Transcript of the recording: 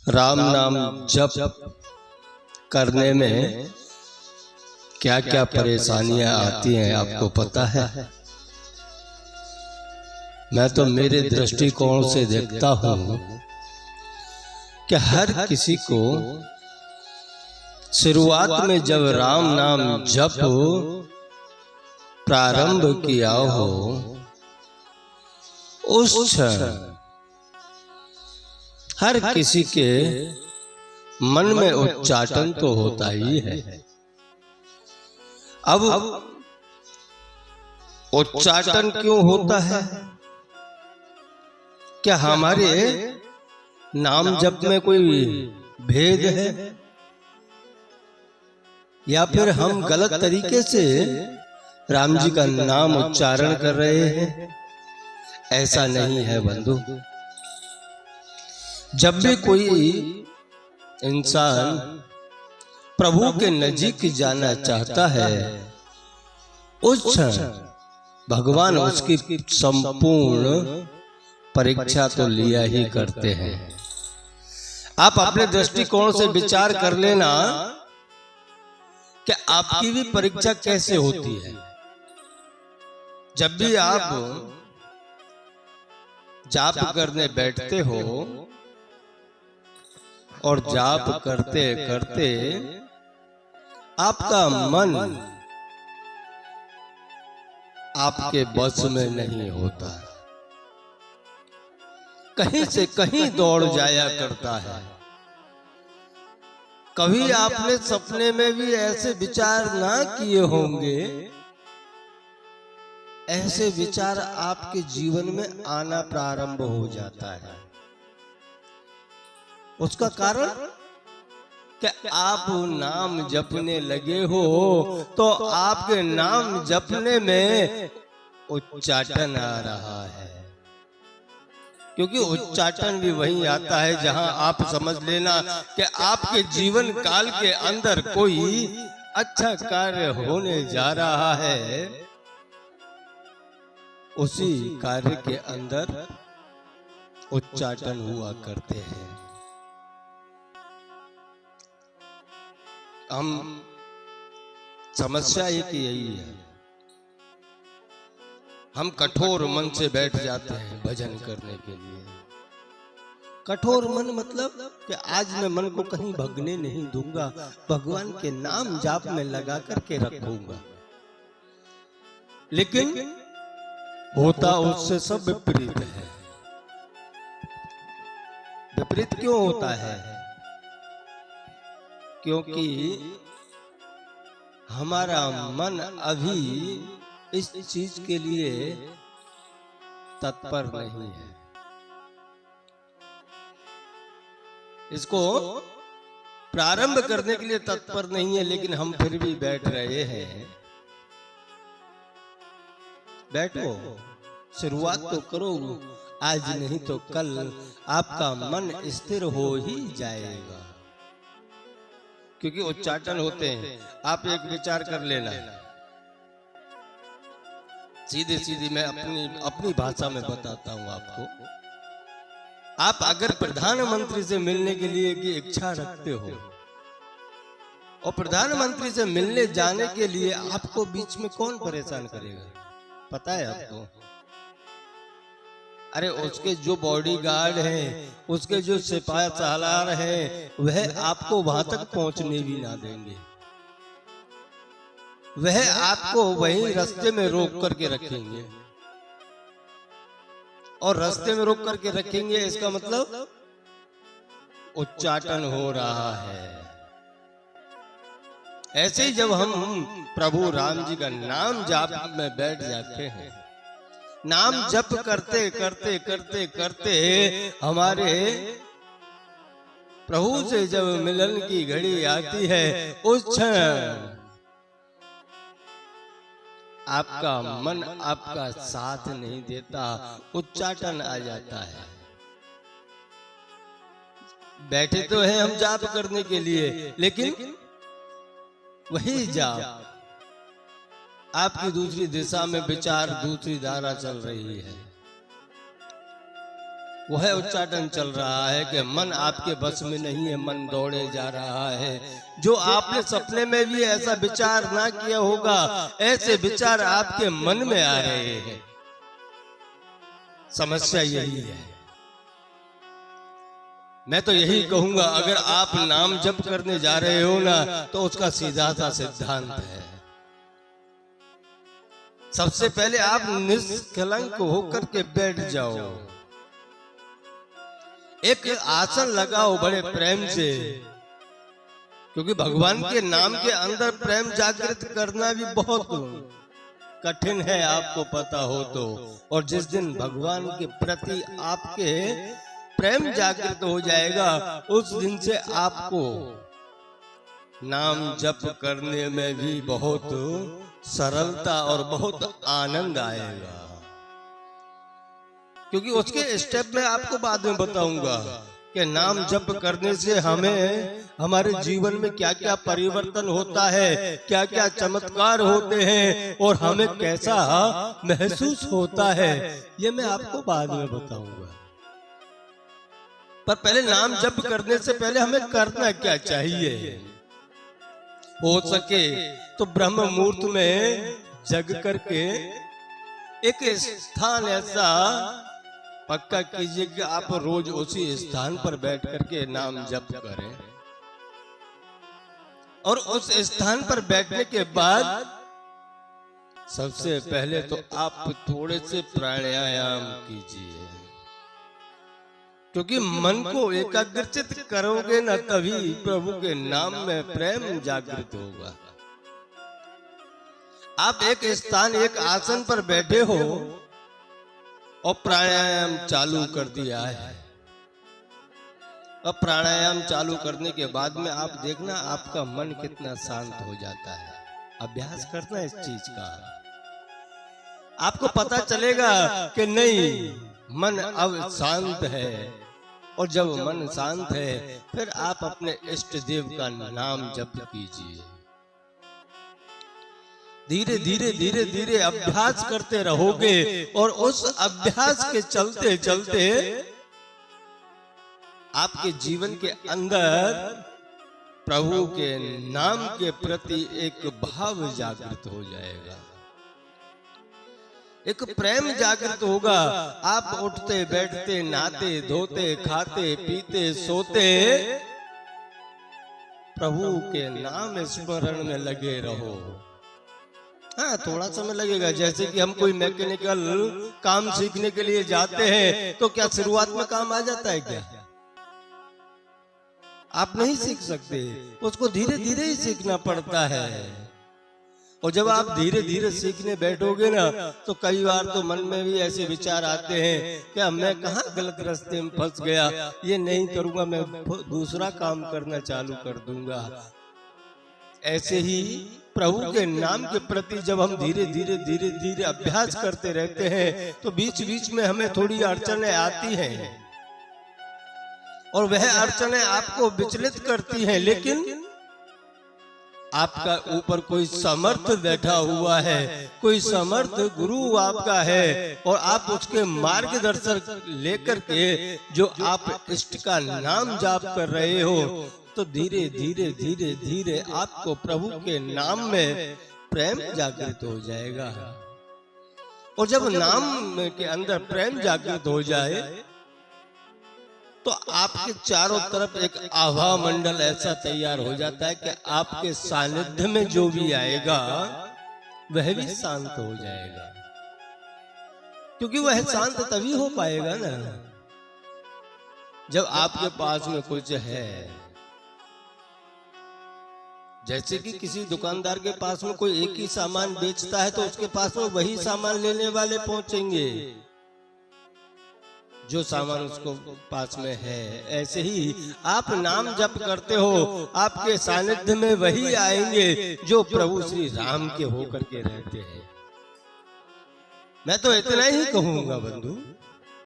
राम नाम जप करने में क्या क्या परेशानियां आती हैं आपको पता है? मैं तो मेरे दृष्टिकोण से देखता हूं कि हर किसी को शुरुआत में जब राम नाम जप प्रारंभ किया हो उस क्षण हर किसी के मन में उच्चाटन तो होता ही है। अब उच्चाटन क्यों होता है? क्या हमारे नाम जप में कोई भेद है या फिर हम गलत तरीके से राम जी का नाम उच्चारण कर रहे हैं? ऐसा नहीं है बंधु। जब भी कोई इंसान प्रभु के नजीक जाना चाहता है उस क्षण भगवान उसकी संपूर्ण परीक्षा तो लिया ही करते हैं। आप अपने दृष्टिकोण से विचार कर लेना कि आपकी भी परीक्षा कैसे होती है। जब भी आप जाप करने बैठते हो और जाप करते करते आपका मन आपके बस में नहीं होता, कहीं से कहीं दौड़ जाया करता है। कभी आपने सपने में भी ऐसे विचार ना किए होंगे, ऐसे विचार आपके जीवन में आना प्रारंभ हो जाता है। उसका कारण कि आप नाम जपने लगे हो तो आपके नाम जपने में उच्चाटन आ रहा है। क्योंकि उच्चाटन भी वहीं आता है जहां आप समझ लेना कि आपके जीवन काल के अंदर कोई अच्छा कार्य होने जा रहा है। उसी कार्य के अंदर उच्चाटन हुआ करते हैं। हम समस्या एक यही है, हम कठोर मन से बैठ जाते हैं भजन करने के लिए। कठोर मन मतलब कि आज मैं मन को कहीं भगने नहीं दूंगा, भगवान के नाम जाप में लगा करके रखूंगा। लेकिन होता उससे सब विपरीत है। विपरीत क्यों होता है? क्योंकि हमारा मन अभी इस चीज के लिए तत्पर नहीं है। इसको प्रारंभ करने के लिए तत्पर नहीं है, लेकिन हम फिर भी बैठ रहे हैं। बैठो, शुरुआत तो करो, आज नहीं तो कल आपका मन स्थिर हो ही जाएगा। क्योंकि उच्चाटन होते हैं। आप एक विचार कर लेना, सीधे सीधे मैं अपनी भाषा में बताता हूं आपको। आप अगर प्रधानमंत्री से मिलने के लिए की इच्छा रखते हो और प्रधानमंत्री से मिलने जाने के लिए आपको बीच में कौन परेशान करेगा पता है आपको? अरे उसके जो बॉडीगार्ड हैं, उसके जो सिपाही सालार हैं, वह आपको वहां तक पहुंचने भी ना देंगे। वह आपको वहीं रास्ते में रोक करके रखेंगे। और रास्ते में रोक करके रखेंगे इसका मतलब उच्चाटन हो रहा है। ऐसे ही जब हम प्रभु राम जी का नाम जाप में बैठ जाते हैं, नाम जप करते करते करते करते हमारे प्रभु से जब मिलन की घड़ी आती है, उस क्षण आपका मन आपका साथ नहीं देता, उच्चाटन आ जाता है। बैठे तो हैं हम जाप करने के लिए, लेकिन वही जाप आपकी दूसरी दिशा में विचार दूसरी धारा चल रही है। वह उच्चाटन चल रहा है कि मन आपके बस में नहीं है, मन दौड़े जा रहा है। जो आपने सपने में भी ऐसा विचार ना किया होगा, ऐसे विचार आपके मन में आ रहे हैं। समस्या यही है। मैं तो यही कहूंगा, अगर आप नाम जप करने जा रहे हो ना, तो उसका सीधा सा सिद्धांत है, सबसे पहले आप निष्कलंक होकर के बैठ जाओ, एक आसन लगाओ बड़े प्रेम से, क्योंकि भगवान के नाम के अंदर प्रेम जागृत करना भी बहुत कठिन है, आपको पता हो तो। और जिस दिन भगवान के प्रति आपके प्रेम जागृत हो जाएगा, उस दिन से आपको नाम जप करने में भी बहुत सरलता और बहुत आनंद आएगा। क्योंकि उसके स्टेप में आपको बाद में बताऊंगा कि नाम जप करने से हमें हमारे जीवन में क्या क्या परिवर्तन होता है, क्या क्या चमत्कार होते हैं और हमें कैसा महसूस होता है, ये मैं आपको बाद में बताऊंगा। पर पहले नाम जप करने से पहले हमें करना क्या चाहिए? हो सके तो ब्रह्म मुहूर्त में जग करके एक स्थान ऐसा पक्का कीजिए कि आप रोज उसी स्थान पर बैठ करके नाम जप करें, और उस स्थान पर बैठने के बाद सबसे पहले तो आप थोड़े से प्राणायाम कीजिए, क्योंकि मन को एकाग्रचित करोगे ना, तभी प्रभु के नाम में प्रेम जागृत होगा। आप एक स्थान, एक आसन पर बैठे हो और प्राणायाम चालू कर दिया है। अब प्राणायाम चालू करने के बाद में आप देखना आपका मन कितना शांत हो जाता है। अभ्यास करना इस चीज का, आपको पता चलेगा कि नहीं मन अब शांत है। और जब मन शांत है, फिर आप अपने इष्ट देव का नाम जप कीजिए। धीरे धीरे धीरे धीरे अभ्यास करते रहोगे, और उस अभ्यास के चलते चलते आपके जीवन के अंदर प्रभु के नाम के प्रति एक भाव जागृत हो जाएगा, एक प्रेम जागृत होगा। आप उठते बैठते, नहाते धोते, खाते पीते सोते प्रभु के नाम स्मरण में लगे रहो। हाँ, थोड़ा समय लगेगा। जैसे कि हम कोई मैकेनिकल काम सीखने के लिए जाते हैं, तो क्या शुरुआत में काम आ जाता है क्या? आप नहीं सीख सकते, उसको धीरे धीरे ही सीखना पड़ता है। और जब आप धीरे धीरे सीखने बैठोगे ना, तो कई बार तो मन में भी ऐसे विचार आते हैं कि मैं कहाँ गलत रास्ते में फंस गया, ये नहीं करूंगा, मैं दूसरा काम करना चालू कर दूंगा। ऐसे ही प्रभु के नाम के प्रति जब हम धीरे धीरे धीरे धीरे अभ्यास करते रहते हैं, तो बीच बीच में हमें थोड़ी अड़चनें आती हैं, और वह अड़चनें आपको विचलित करती हैं, लेकिन आपका ऊपर कोई समर्थ बैठा हुआ है, कोई समर्थ गुरु आपका है, और आप उसके मार्गदर्शन लेकर के जो आप इष्ट का नाम जाप कर रहे हो, तो धीरे धीरे धीरे धीरे आपको प्रभु के नाम में प्रेम जागृत हो जाएगा। और जब नाम के अंदर प्रेम जागृत हो जाए, तो आपके चारों तरफ एक आभा मंडल ऐसा तैयार हो जाता है कि आपके सानिध्य में जो भी आएगा वह भी शांत हो जाएगा। क्योंकि वह शांत तभी हो पाएगा ना जब आपके पास में कुछ है। जैसे कि किसी दुकानदार के पास में कोई एक ही सामान बेचता है, तो उसके पास में वही सामान लेने वाले पहुंचेंगे जो सामान उसको पास में है। ऐसे ही आप नाम जप करते हो, आपके सानिध्य में वही आएंगे जो प्रभु श्री राम के होकर के रहते हैं। मैं तो इतना ही कहूंगा बंधु,